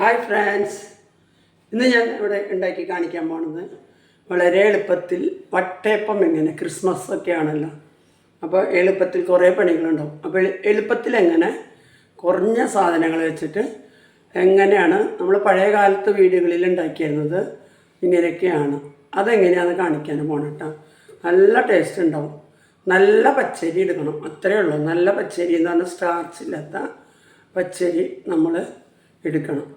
Hi friends, ഇന്ന് ഞാൻ ഇവിടെ ഉണ്ടാക്കി കാണിക്കാൻ പോകുന്നത് വളരെ എളുപ്പത്തിൽ വട്ടയപ്പം. എങ്ങനെ ക്രിസ്മസ് ഒക്കെ ആണല്ലോ, അപ്പോൾ എളുപ്പത്തിൽ കുറേ പണികളുണ്ടാവും. അപ്പോൾ എളുപ്പത്തിൽ എങ്ങനെ കുറഞ്ഞ സാധനങ്ങൾ വെച്ചിട്ട് എങ്ങനെയാണ് നമ്മൾ പഴയ കാലത്ത് വീടുകളിൽ ഉണ്ടാക്കിയിരുന്നത്, ഇങ്ങനെയൊക്കെയാണ്. അതെങ്ങനെയാണെന്ന് കാണിക്കാൻ പോകണം കേട്ടോ. നല്ല ടേസ്റ്റ് ഉണ്ടാവും. നല്ല പച്ചരി എടുക്കണം, അത്രയേ ഉള്ളൂ. നല്ല പച്ചരി എന്ന് പറഞ്ഞാൽ സ്റ്റാർച്ച് ഇല്ലാത്ത പച്ചരി നമ്മൾ എടുക്കണം.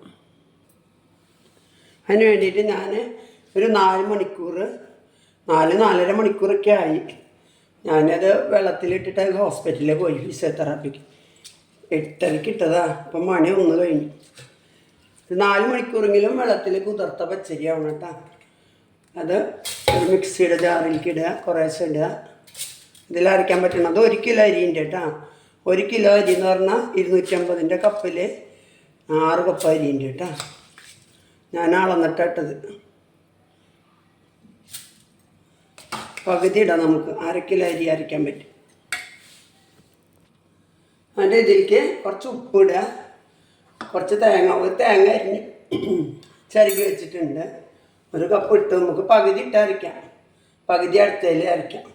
അതിന് വേണ്ടിയിട്ട് ഞാൻ ഒരു 4 മണിക്കൂർ 4-4.5 മണിക്കൂറൊക്കെ ആയി. ഞാനത് വെള്ളത്തിലിട്ടിട്ട് ഹോസ്പിറ്റലിൽ പോയി ഫിസിയോതെറാപ്പിക്ക്. 8:30 ഇട്ടതാ, അപ്പം മണി 1 കഴിഞ്ഞു. 4 മണിക്കൂറെങ്കിലും വെള്ളത്തിൽ കുതിർത്ത പച്ചരി ആവണം കേട്ടോ. അത് ഒരു മിക്സിയുടെ ജാറിലേക്ക് ഇടുക, കുറേശ്ശെ ഇടുക. ഇതിലരയ്ക്കാൻ പറ്റണത് 1 കിലോ അരിയുണ്ട് കേട്ടോ. 1 കിലോ അരി എന്ന് പറഞ്ഞാൽ 250 കപ്പിൽ 6 കപ്പ് അരിയുണ്ട് കേട്ടോ. ഞാൻ അളന്നിട്ടിട്ടത് പകുതി ഇടാം. നമുക്ക് 1/2 കിലോ അരി അരയ്ക്കാൻ പറ്റും. അതിൻ്റെ ഇതിലേക്ക് കുറച്ച് ഉപ്പ് ഇടുക, കുറച്ച് ഒരു തേങ്ങ അരിഞ്ഞ് ചരുകി വെച്ചിട്ടുണ്ട്. 1 കപ്പ് ഇട്ട് നമുക്ക് പകുതി ഇട്ട് അരയ്ക്കാം, പകുതി അടുത്തതിൽ അരയ്ക്കാം.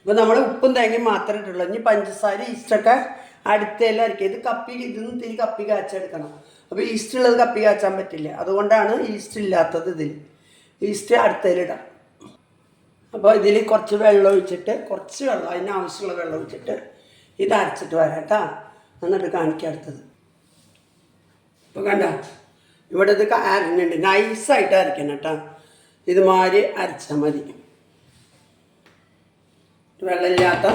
അപ്പോൾ നമ്മൾ ഉപ്പും തേങ്ങയും മാത്രമേ ഇട്ടുള്ളൂ. ഇനി പഞ്ചസാര ഈസ്റ്റൊക്കെ അടുത്തതിൽ അരയ്ക്കുക. ഇതൊന്നും തിരി കപ്പി കാച്ചെടുക്കണം. അപ്പോൾ ഈസ്റ്റ് ഉള്ളത് കപ്പി കാച്ചാൻ പറ്റില്ല, അതുകൊണ്ടാണ് ഈസ്റ്റ് ഇല്ലാത്തത്. ഇതിൽ ഈസ്റ്റ് അടുത്തതിലിടാം. അപ്പോൾ ഇതിൽ കുറച്ച് വെള്ളം ഒഴിച്ചിട്ട്, കുറച്ച് വെള്ളം, അതിനാവശ്യമുള്ള വെള്ളം ഒഴിച്ചിട്ട് ഇത് അരച്ചിട്ട് വരാം കേട്ടോ. എന്നിട്ട് കാണിക്കാം അടുത്തത്. ഇപ്പോൾ കണ്ട ഇവിടെ ഇത് അരഞ്ഞുണ്ട്. നൈസായിട്ട് അരയ്ക്കണം കേട്ടോ. ഇതുമാതിരി അരച്ചാൽ മതി. വെള്ളമില്ലാത്ത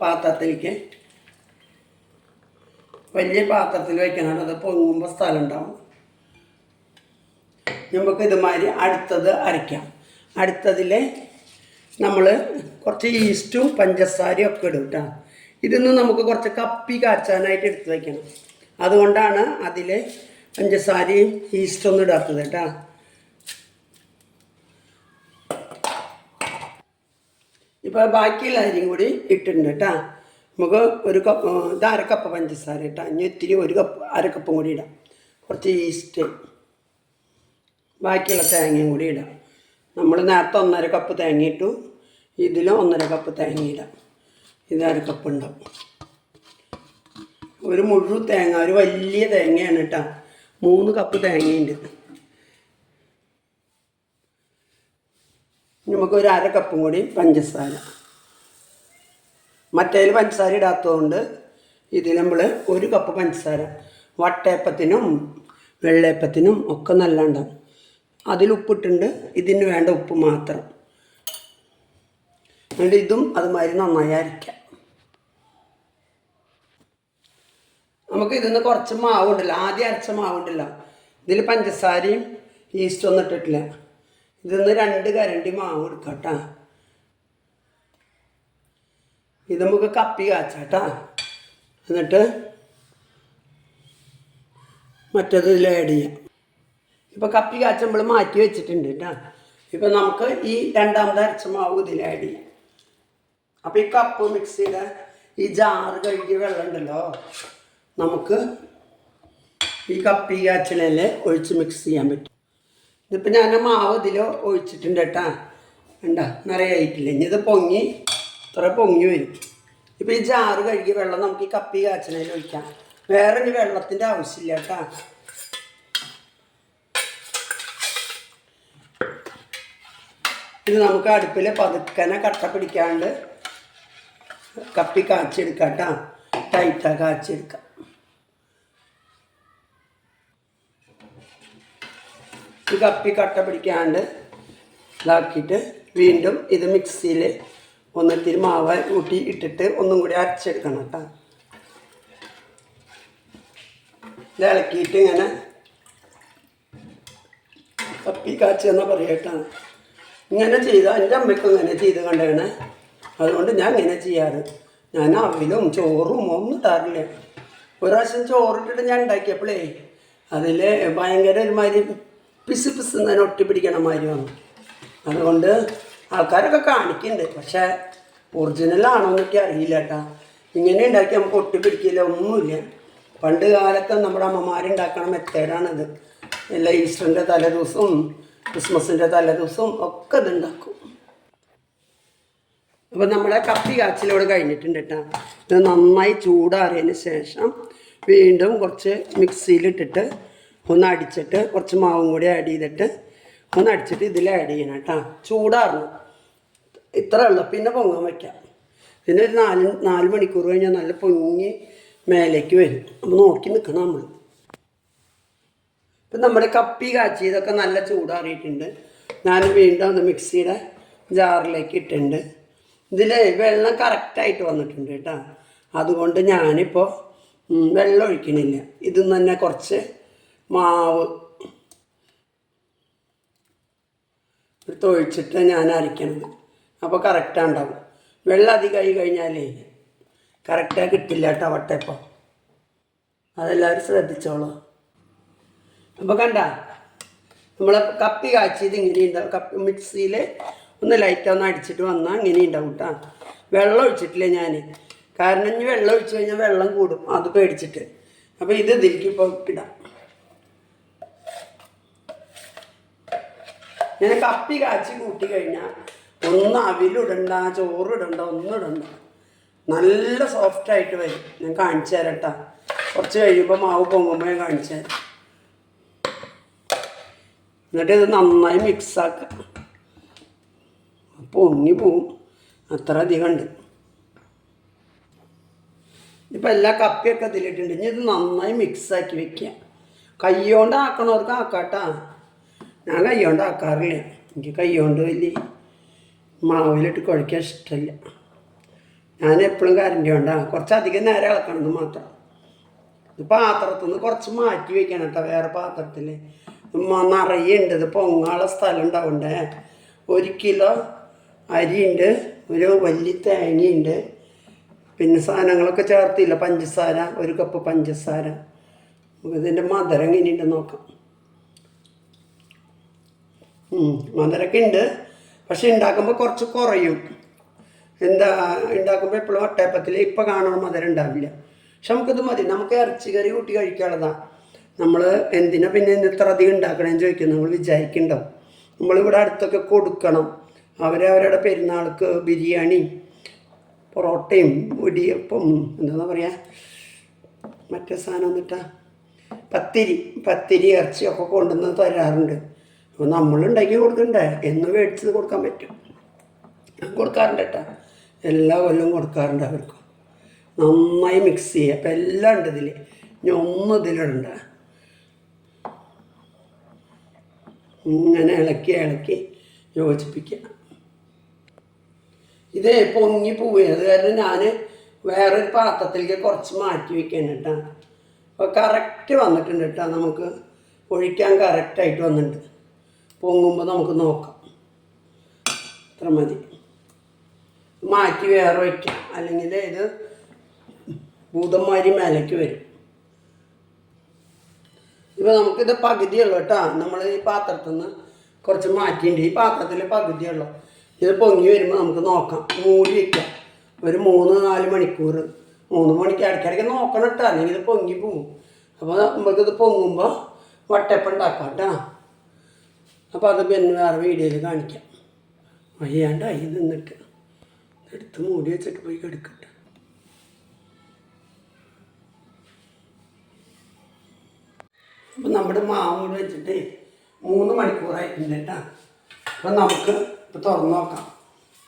പാത്രത്തിലേക്ക്, വലിയ പാത്രത്തിൽ വയ്ക്കണം. അത് പൊങ്ങുമ്പോൾ സ്ഥലം ഉണ്ടാവും. നമുക്ക് ഇതുമാതിരി അടുത്തത് അരയ്ക്കാം. അടുത്തതിൽ നമ്മൾ കുറച്ച് ഈസ്റ്റും പഞ്ചസാരയും ഒക്കെ ഇടും കേട്ടോ. ഇതൊന്നും നമുക്ക് കുറച്ച് കപ്പി കാച്ചാനായിട്ട് എടുത്ത് വയ്ക്കണം. അതുകൊണ്ടാണ് അതിൽ പഞ്ചസാരയും ഈസ്റ്റൊന്നും ഇടാത്തത് കേട്ടോ. ഇപ്പോൾ ബാക്കിയുള്ള അരിയും കൂടി ഇട്ടിട്ടുണ്ട് കേട്ടോ. നമുക്ക് 1 കപ്പ്, ഇത് 1/2 കപ്പ് പഞ്ചസാര ഇട്ടാൽ ഇനി ഇത്തിരി 1 കപ്പ് 1/2 കപ്പും കൂടി ഇടാം. കുറച്ച് ഈസ്റ്റ്, ബാക്കിയുള്ള തേങ്ങയും കൂടി ഇടാം. നമ്മൾ നേരത്തെ 1/2 കപ്പ് തേങ്ങ ഇട്ടു, ഇതിലും 1/2 കപ്പ് തേങ്ങ ഇടാം. ഇത് 1/2 കപ്പ് ഉണ്ടാവും. ഒരു മുഴുവൻ തേങ്ങ, ഒരു വലിയ തേങ്ങയാണ് കേട്ടോ. 3 കപ്പ് തേങ്ങയുണ്ട്. നമുക്ക് 1/2 കപ്പും കൂടി പഞ്ചസാര. മറ്റേതിൽ പഞ്ചസാര ഇടാത്തതുകൊണ്ട് ഇതിൽ നമ്മൾ 1 കപ്പ് പഞ്ചസാര. വട്ടയപ്പത്തിനും വെള്ളയപ്പത്തിനും ഒക്കെ നല്ല ഉണ്ടാവും. അതിൽ ഉപ്പിട്ടുണ്ട്, ഇതിന് വേണ്ട ഉപ്പ് മാത്രം. എന്നിട്ട് ഇതും അതുമാതിരി നന്നായി അരയ്ക്കാം. നമുക്ക് ഇതിന്ന് കുറച്ച് മാവുണ്ടല്ലോ, ആദ്യം അരച്ച മാവുണ്ടല്ലോ, ഇതിൽ പഞ്ചസാരയും ഈസ്റ്റൊന്നും ഇട്ടിട്ടില്ല. ഇതിന്ന് 2 കരണ്ടി മാവ് എടുക്കാം കേട്ടോ. ഇത് നമുക്ക് കപ്പി കാച്ചാട്ടോ. എന്നിട്ട് മറ്റേത് ഇതിൽ ആഡ് ചെയ്യാം. ഇപ്പോൾ കപ്പി കാച്ചുമ്പോൾ മാറ്റി വെച്ചിട്ടുണ്ട് കേട്ടോ. ഇപ്പോൾ നമുക്ക് ഈ രണ്ടാമത് അരച്ച മാവ് ഇതിൽ ആഡ് ചെയ്യാം. അപ്പോൾ ഈ കപ്പ് മിക്സിയുടെ ഈ ജാറ് കഴുകിയ വെള്ളം ഉണ്ടല്ലോ, നമുക്ക് ഈ കപ്പി കാച്ചിലയിൽ ഒഴിച്ച് മിക്സ് ചെയ്യാൻ പറ്റും. ഇതിപ്പോൾ ഞാൻ മാവ് ഇതിൽ ഒഴിച്ചിട്ടുണ്ട് കേട്ടോ. ഉണ്ടാ നിറയായിട്ടില്ല. ഇനി ഇത് പൊങ്ങി ഇത്ര പൊങ്ങി വരും. ഇപ്പോൾ ഈ ജാറ് കഴുകിയ വെള്ളം നമുക്ക് ഈ കപ്പി കാച്ചിലയിൽ ഒഴിക്കാം. വേറെ ഇനി വെള്ളത്തിൻ്റെ ആവശ്യമില്ല കേട്ടോ. ഇത് നമുക്ക് അടുപ്പിൽ പതുക്കനെ കട്ട പിടിക്കാണ്ട് കപ്പി കാച്ചെടുക്കാം കേട്ടോ. ടൈറ്റാ കാച്ചെടുക്കാം. ഈ കപ്പി കട്ട പിടിക്കാണ്ട് ഇതാക്കിയിട്ട് വീണ്ടും ഇത് മിക്സിയിൽ ഒന്നിത്തിരി മാവ് കൂട്ടി ഇട്ടിട്ട് ഒന്നും കൂടി അരച്ചെടുക്കണം കേട്ടോ. ഇത് ഇളക്കിയിട്ട് ഇങ്ങനെ കപ്പി കാച്ചെന്നാ പറയുക കേട്ടോ. ഇങ്ങനെ ചെയ്താൽ എൻ്റെ അമ്മയ്ക്കും ഇങ്ങനെ ചെയ്ത് കണ്ടാണ്. അതുകൊണ്ട് ഞാൻ ഇങ്ങനെ ചെയ്യാറ്. ഞാൻ അവിലും ചോറും ഒന്നും ഇടാറില്ല. ഒരു പ്രാവശ്യം ചോറിട്ടിട്ട് ഞാൻ ഉണ്ടാക്കിയപ്പോഴേ അതിൽ ഭയങ്കര ഒരുമാതിരി പിസ് തന്നെ ഒട്ടി പിടിക്കണ മാതിരി വന്നു. അതുകൊണ്ട് ആൾക്കാരൊക്കെ കാണിക്കുന്നുണ്ട്, പക്ഷേ ഒറിജിനലാണോ എന്നൊക്കെ അറിയില്ല കേട്ടോ. ഇങ്ങനെ ഉണ്ടാക്കി നമുക്ക് ഒട്ടി പിടിക്കില്ല, ഒന്നുമില്ല. പണ്ട് കാലത്ത് നമ്മുടെ അമ്മമാരുണ്ടാക്കണ മെത്തേഡാണിത്. എല്ലാ ഈസ്റ്ററിൻ്റെ തലേദിവസവും ക്രിസ്മസിൻ്റെ തലേദിവസവും ഒക്കെ ഇതുണ്ടാക്കും. അപ്പോൾ നമ്മുടെ കപ്പി കാച്ചിലോട് കഴിഞ്ഞിട്ടുണ്ട് കേട്ടോ. ഇത് നന്നായി ചൂടാറിയതിന് ശേഷം വീണ്ടും കുറച്ച് മിക്സിയിലിട്ടിട്ട് ഒന്ന് അടിച്ചിട്ട് കുറച്ച് മാവും കൂടി ആഡ് ചെയ്തിട്ട് ഒന്ന് അടിച്ചിട്ട് ഇതിൽ ആഡ് ചെയ്യണം കേട്ടോ. ചൂടാറണം, ഇത്ര ഉള്ളൂ. പിന്നെ പൊങ്ങാൻ വയ്ക്കാം. പിന്നെ ഒരു 4 മണിക്കൂർ കഴിഞ്ഞാൽ നല്ല പൊങ്ങി മേലേക്ക് വരും. അപ്പോൾ നോക്കി നിൽക്കണം നമ്മൾ. ഇപ്പം നമ്മുടെ കപ്പി കാച്ചിയതൊക്കെ നല്ല ചൂടാറിയിട്ടുണ്ട്. ഞാൻ വീണ്ടും ഒന്ന് മിക്സിയുടെ ജാറിലേക്ക് ഇട്ടിട്ടുണ്ട്. ഇതിൽ വെള്ളം കറക്റ്റായിട്ട് വന്നിട്ടുണ്ട് കേട്ടോ. അതുകൊണ്ട് ഞാനിപ്പോൾ വെള്ളം ഒഴിക്കണില്ല. ഇതിൽ നിന്ന് തന്നെ കുറച്ച് മാവ് ഒഴിച്ചിട്ട് ഞാൻ അരയ്ക്കണത്. അപ്പോൾ കറക്റ്റാണ് ഉണ്ടാവും. വെള്ളം അധികമായി കഴിഞ്ഞാലേ കറക്റ്റായി കിട്ടില്ല കേട്ടോ വട്ടയപ്പം. അതെല്ലാവരും ശ്രദ്ധിച്ചോളൂ. അപ്പോൾ കണ്ട നമ്മൾ കപ്പി കാച്ചിയത് ഇങ്ങനെയുണ്ടാവും. കപ്പി മിക്സിയിൽ ഒന്ന് ലൈറ്റൊന്ന് അടിച്ചിട്ട് വന്നാൽ ഇങ്ങനെ ഉണ്ടാവും കേട്ടോ. വെള്ളം ഒഴിച്ചിട്ടില്ല ഞാൻ, കാരണം ഇനി വെള്ളം ഒഴിച്ച് കഴിഞ്ഞാൽ വെള്ളം കൂടും, അത് പേടിച്ചിട്ട്. അപ്പോൾ ഇത് ഇതിലേക്ക് ഇപ്പോൾ ഇടാം. ഞാൻ കപ്പി കാച്ചി കൂട്ടി കഴിഞ്ഞാൽ ഒന്നും അവിലിടണ്ട, ചോറിടണ്ട, ഒന്നും ഇടണ്ട. നല്ല സോഫ്റ്റായിട്ട് വരും. ഞാൻ കാണിച്ചു തരാം കേട്ടോ. കുറച്ച് കഴിയുമ്പോൾ മാവ് പൊങ്ങുമ്പോൾ ഞാൻ കാണിച്ചു തരാം. എന്നിട്ട് ഇത് നന്നായി മിക്സാക്കുക. പൊങ്ങി പോവും, അത്ര അധികം ഉണ്ട്. ഇപ്പം എല്ലാ കപ്പിയൊക്കെ ഇതിലിട്ടുണ്ട്. ഇനി ഇത് നന്നായി മിക്സാക്കി വെക്കുക. കൈകൊണ്ട് ആക്കണവർക്ക് ആക്കാട്ടാ. ഞാൻ കൈകൊണ്ട് ആക്കാറില്ല. എനിക്ക് കൈകൊണ്ട് വലിയ മാവിലിട്ട് കുഴയ്ക്കാൻ ഇഷ്ടമില്ല. ഞാൻ എപ്പോഴും കരണ്ടി കൊണ്ടാണ്. കുറച്ചധികം നേരം ഇളക്കണമെന്ന് മാത്രം. ഇത് പാത്രത്തിൽ നിന്ന് കുറച്ച് മാറ്റി വയ്ക്കണം കേട്ടോ. വേറെ പാത്രത്തിൽ നിറയുണ്ട്. ഇത് പൊങ്ങാനുള്ള സ്ഥലം ഉണ്ടാവണ്ടേ. 1 കിലോ അരിയുണ്ട്, ഒരു വലിയ തേങ്ങയുണ്ട്, പിന്നെ സാധനങ്ങളൊക്കെ ചേർത്തില്ല. പഞ്ചസാര, 1 കപ്പ് പഞ്ചസാര. ഇതിൻ്റെ മധുരം എങ്ങനെയുണ്ട് നോക്കാം. മധുരമൊക്കെ ഉണ്ട്, പക്ഷെ ഉണ്ടാക്കുമ്പോൾ കുറച്ച് കുറയും. എന്താ ഉണ്ടാക്കുമ്പോൾ എപ്പോഴും വട്ടയപ്പത്തിൽ ഇപ്പോൾ കാണുന്ന മധുരം ഉണ്ടാവില്ല. പക്ഷെ നമുക്കിത് മതി. നമുക്ക് ഇറച്ചി കറി കൂട്ടി കഴിക്കാനുള്ളതാണ്. നമ്മൾ എന്തിനാ പിന്നെ ഇത്ര അധികം ഉണ്ടാക്കണമെന്ന് ചോദിക്കും. നമ്മൾ വിചാരിക്കുന്നുണ്ടാവും. നമ്മളിവിടെ അടുത്തൊക്കെ കൊടുക്കണം. അവരവരുടെ പെരുന്നാൾക്ക് ബിരിയാണി, പൊറോട്ടയും ഇടിയപ്പം, എന്താ പറയുക, മറ്റേ സാധനം എന്നിട്ടാ പത്തിരി ഇറച്ചിയൊക്കെ കൊണ്ടുവന്ന് തരാറുണ്ട്. അപ്പോൾ നമ്മളുണ്ടാക്കി കൊടുക്കണ്ടേ, എന്ന് മേടിച്ചത് കൊടുക്കാൻ പറ്റും. കൊടുക്കാറുണ്ട് കേട്ടോ. എല്ലാ കൊല്ലവും കൊടുക്കാറുണ്ട് അവർക്ക്. നന്നായി മിക്സ് ചെയ്യുക. അപ്പം എല്ലാം ഉണ്ട് ഇതിൽ. ഇനി ഒന്നും ഇതിലിടണ്ട. ഇങ്ങനെ ഇളക്കി യോജിപ്പിക്കുക. ഇത് പൊങ്ങി പോവുക. അത് കാരണം ഞാൻ വേറൊരു പാത്രത്തിലേക്ക് കുറച്ച് മാറ്റി വയ്ക്കാൻ കേട്ടോ. അപ്പോൾ കറക്റ്റ് വന്നിട്ടുണ്ട് കേട്ടോ. നമുക്ക് ഒഴിക്കാൻ കറക്റ്റായിട്ട് വന്നിട്ടുണ്ട്. പൊങ്ങുമ്പോൾ നമുക്ക് നോക്കാം. ഇത്ര മതി. മാറ്റി വേറെ വയ്ക്കാം, അല്ലെങ്കിൽ ഇത് ഭൂതന്മാരി മേലേക്ക് വരും. ഇപ്പോൾ നമുക്കിത് പകുതിയുള്ളൂ കേട്ടോ. നമ്മൾ ഈ പാത്രത്തിൽ നിന്ന് കുറച്ച് മാറ്റിയിട്ടുണ്ട്. ഈ പാത്രത്തിൽ പകുതിയുള്ളൂ. ഇത് പൊങ്ങി വരുമ്പോൾ നമുക്ക് നോക്കാം. മൂടി വയ്ക്കാം ഒരു 3-4 മണിക്കൂർ. 3 മണിക്ക് ഇടയ്ക്കിടയ്ക്ക് നോക്കണം കേട്ടോ, അല്ലെങ്കിൽ ഇത് പൊങ്ങി പോവും. അപ്പോൾ നമുക്കിത് പൊങ്ങുമ്പോൾ വട്ടയപ്പം ഉണ്ടാക്കാം കേട്ടോ. അപ്പോൾ അത് പിന്നെ വേറെ വീഡിയോയിൽ കാണിക്കാം. വയ്യാണ്ടായി നിന്നിട്ട് എടുത്ത് മൂടി വെച്ചിട്ട് പോയി കിടക്കട്ടെ. അപ്പം നമ്മുടെ മാവ് വെച്ചിട്ട് 3 മണിക്കൂറായിട്ടുണ്ട് കേട്ടോ. അപ്പം നമുക്ക് ഇപ്പോൾ തുറന്ന് നോക്കാം.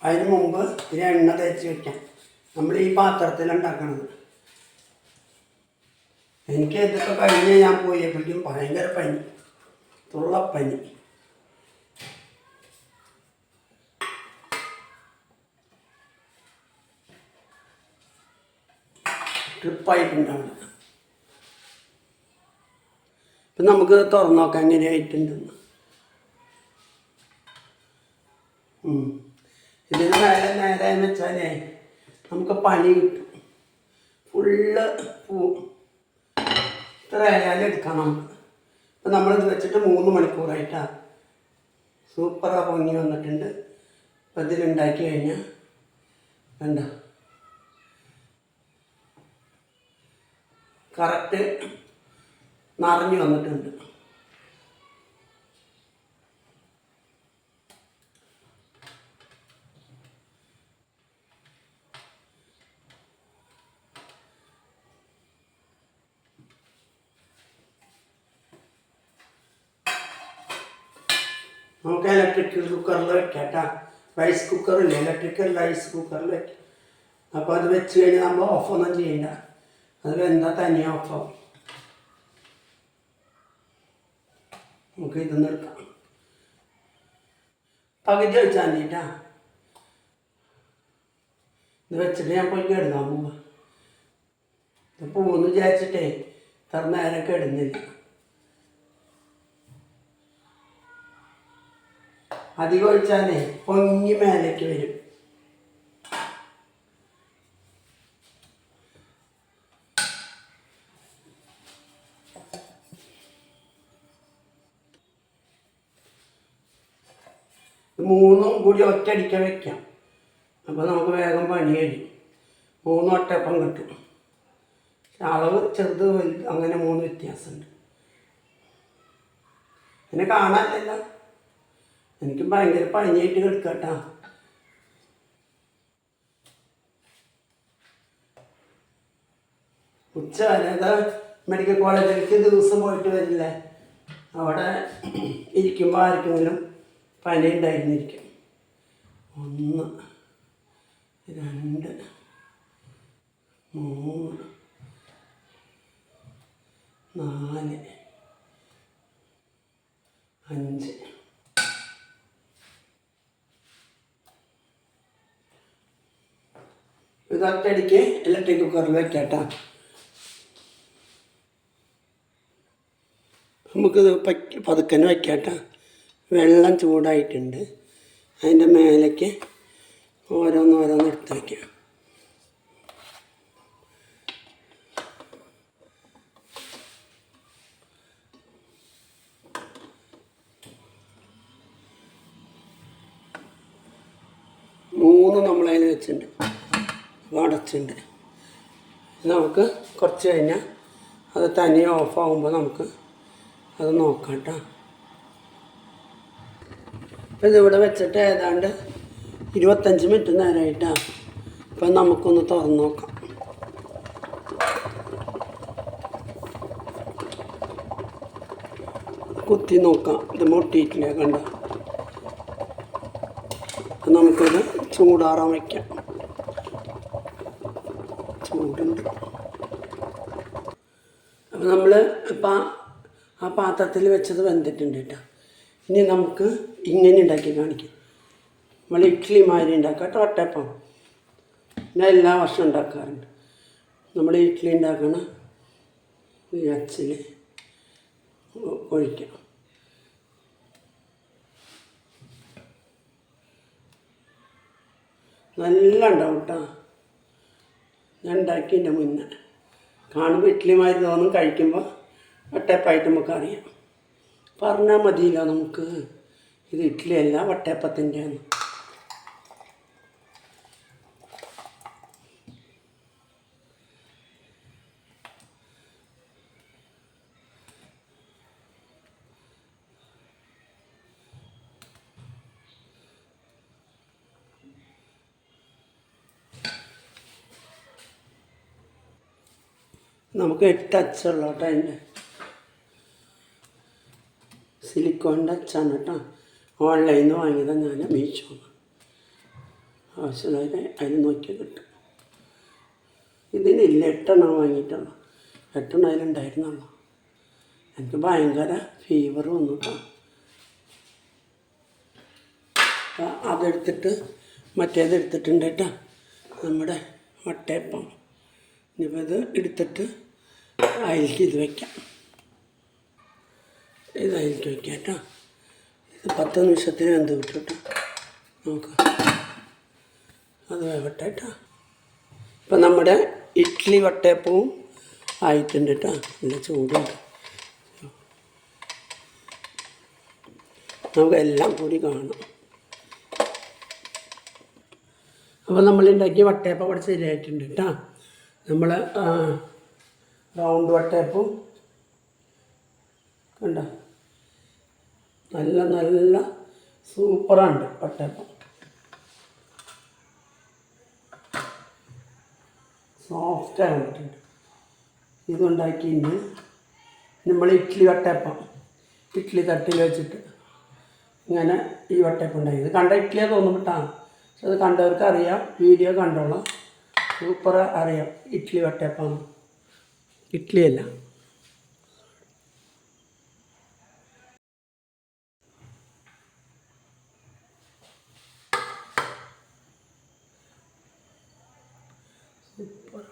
അതിന് മുമ്പ് ഒരു എണ്ണ തേച്ച് വയ്ക്കാം. നമ്മൾ ഈ പാത്രത്തിൽ ഉണ്ടാക്കണത്. എനിക്ക് ഇതൊക്കെ കഴിഞ്ഞ് ഞാൻ പോയപ്പോഴേക്കും ഭയങ്കര പനി, തുള്ളപ്പനി. ട്രിപ്പായിട്ടുണ്ടാവില്ല. ഇപ്പം നമുക്ക് തുറന്നു നോക്കാം എങ്ങനെയായിട്ടുണ്ടെന്ന്. ഇതിന് നേരെ വെച്ചാലേ നമുക്ക് പണി കിട്ടും. ഫുള്ള് പോവും. ഇത്ര ആയാലും എടുക്കാം നമുക്ക്. അപ്പം നമ്മളിത് വെച്ചിട്ട് 3 മണിക്കൂറായിട്ടാണ്. സൂപ്പറാ പൊങ്ങി വന്നിട്ടുണ്ട്. അപ്പം ഇതിലുണ്ടാക്കി കഴിഞ്ഞാൽ വേണ്ട കറക്റ്റ് നിറഞ്ഞു വന്നിട്ടുണ്ട്. നമുക്ക് ഇലക്ട്രിക്കൽ കുക്കറിൽ വെക്കാം കേട്ടോ. റൈസ് കുക്കറില്ലേ, ഇലക്ട്രിക്കൽ റൈസ് കുക്കറിൽ വെക്കാം. അപ്പോൾ അത് വെച്ച് കഴിഞ്ഞാൽ നമ്മൾ ഓഫൊന്നും ചെയ്യണ്ട, അത് വെന്താൽ തനിയെ ഓഫാവും. നമുക്ക് ഇതൊന്നും എടുക്കാം, പകുതി വെച്ചാൽ മതി കേട്ടോ. ഇത് വെച്ചിട്ട് ഞാൻ പോയി കിടന്നാൻ പോവാ. ഇത് പോകുമെന്ന് വിചാരിച്ചിട്ടേ ഇത്ര നേരം കിടന്നില്ല. അധികം ഒഴിച്ചാലേ പൊങ്ങി മേലേക്ക് വരും. മൂന്നും കൂടി ഒറ്റയടിക്കാൻ വെക്കാം. അപ്പോൾ നമുക്ക് വേഗം പണി കഴിയും. 3 ഒറ്റപ്പം കിട്ടും. അളവ് ചെറുത് വലുത് അങ്ങനെ 3 വ്യത്യാസമുണ്ട്. എന്നെ കാണാനില്ലല്ലോ, എനിക്ക് ഭയങ്കര പനിയായിട്ട് കിടക്കട്ടാ. ഉച്ച വരെ മെഡിക്കൽ കോളേജിലേക്ക് ദിവസം പോയിട്ട് വരില്ലേ, അവിടെ ഇരിക്കുമ്പോൾ ആർക്കെങ്കിലും പനി ഉണ്ടായിരുന്നിരിക്കും. 1 2 3 4 5 ഇതൊറ്റടിക്ക് ഇലക്ട്രിക് കുക്കറിൽ വെക്കാട്ടോ. നമുക്കിത് പതുക്കനെ വയ്ക്കാട്ടോ. വെള്ളം ചൂടായിട്ടുണ്ട്, അതിൻ്റെ മേലേക്ക് ഓരോന്നോരോന്ന് എടുത്ത് വയ്ക്കാം. മൂന്ന് നമ്മളതിൽ വെച്ചിട്ടുണ്ട്, അടച്ചിട്ടുണ്ട്. നമുക്ക് കുറച്ച് കഴിഞ്ഞാൽ അത് തനിയെ ഓഫാകുമ്പോൾ നമുക്ക് അത് നോക്കാം കേട്ടോ. അപ്പോൾ ഇതിവിടെ വെച്ചിട്ട് ഏതാണ്ട് 25 മിനിറ്റ് നേരമായിട്ടാണ്. അപ്പം നമുക്കൊന്ന് തുറന്ന് നോക്കാം. കുത്തി നോക്കാം, ഇത് മുട്ടിയിട്ടില്ല കണ്ട. നമുക്കത് ചൂടാറാൻ വയ്ക്കാം. ചൂടുണ്ട്. അപ്പം നമ്മൾ ഇപ്പം ആ പാത്രത്തിൽ വെച്ചത് വെന്തിട്ടുണ്ട് കേട്ടോ. ഇനി നമുക്ക് ഇങ്ങനെ ഉണ്ടാക്കി കാണിക്കാം. നമ്മൾ ഇഡ്ഡലി മാതിരി ഉണ്ടാക്കാം കേട്ടോ. ഒട്ടപ്പം ഞാൻ എല്ലാ വർഷവും ഉണ്ടാക്കാറുണ്ട്. നമ്മൾ ഇഡ്ഡലി ഉണ്ടാക്കണ ഈ അച്ചിൽ ഒഴിക്കാം. നല്ല ഉണ്ടാവും കേട്ടോ. ഞാൻ ഉണ്ടാക്കിയതിൻ്റെ മുന്നേ കാണുമ്പോൾ ഇഡ്ഡലി മാതിരി തോന്നും, കഴിക്കുമ്പോൾ വട്ടയപ്പമായിട്ട് നമുക്കറിയാം. പറഞ്ഞാൽ മതിയല്ലോ നമുക്ക് ഇത് ഇഡ്ഡലിയല്ല വട്ടയപ്പത്തിൻ്റെ ആണ്. നമുക്ക് 8 അച്ചുള്ള കേട്ടോ. അതിൻ്റെ സിലിക്കോണിൻ്റെ അച്ചാണ് കേട്ടോ. ഓൺലൈനിൽ നിന്ന് വാങ്ങിയതാണ് ഞാൻ, മീഷോന്ന്. ആവശ്യമുള്ളവരെ അതിൽ നോക്കിയാൽ കിട്ടും. ഇതിനില്ല 8 വാങ്ങിയിട്ടുള്ളൂ. 8 അതിലുണ്ടായിരുന്നുള്ളൂ. എനിക്ക് ഭയങ്കര ഫീവർ വന്നു കേട്ടോ. അതെടുത്തിട്ട് മറ്റേതെടുത്തിട്ടുണ്ട് കേട്ടോ, നമ്മുടെ വട്ടയപ്പം. ഇനിയിപ്പോൾ ഇത് എടുത്തിട്ട് അതിലേക്ക് ഇത് വയ്ക്കാം. ഇത് അതിലേക്ക് വയ്ക്കാം കേട്ടോ. ഇത് 10 നിമിഷത്തിന് വെന്ത് വിട്ടിട്ട് നോക്കാം, അത് വേവട്ടെ കേട്ടോ. ഇപ്പം നമ്മുടെ ഇഡ്ഡലി വട്ടയപ്പവും ആയിട്ടുണ്ട് കേട്ടോ. നല്ല ചൂടുണ്ട്. നമുക്കെല്ലാം കൂടി കാണാം. അപ്പോൾ നമ്മളുണ്ടാക്കിയ വട്ടയപ്പം ഇവിടെ ശരിയായിട്ടുണ്ട് കേട്ടോ. നമ്മൾ റൗണ്ട് വട്ടയപ്പം കണ്ട നല്ല നല്ല സൂപ്പറാണ് വട്ടയപ്പം. സോഫ്റ്റായി വന്നിട്ടുണ്ട്. ഇതുണ്ടാക്കി നമ്മൾ ഇഡ്ഡലി വട്ടയപ്പം ഇഡ്ഡലി തട്ടിൽ വെച്ചിട്ട് ഇങ്ങനെ ഈ വട്ടയപ്പം ഉണ്ടാക്കി. ഇത് കണ്ട ഇഡ്ഡലിയാണ് തോന്നുമ്പോട്ടാണ്, പക്ഷെ അത് കണ്ടവർക്ക് അറിയാം, വീഡിയോ കണ്ടോളാം, സൂപ്പർ അറിയാം ഇഡ്ഡലി വട്ടയപ്പം. ഇഡ്ഡലിയല്ല. സൂപ്പർ.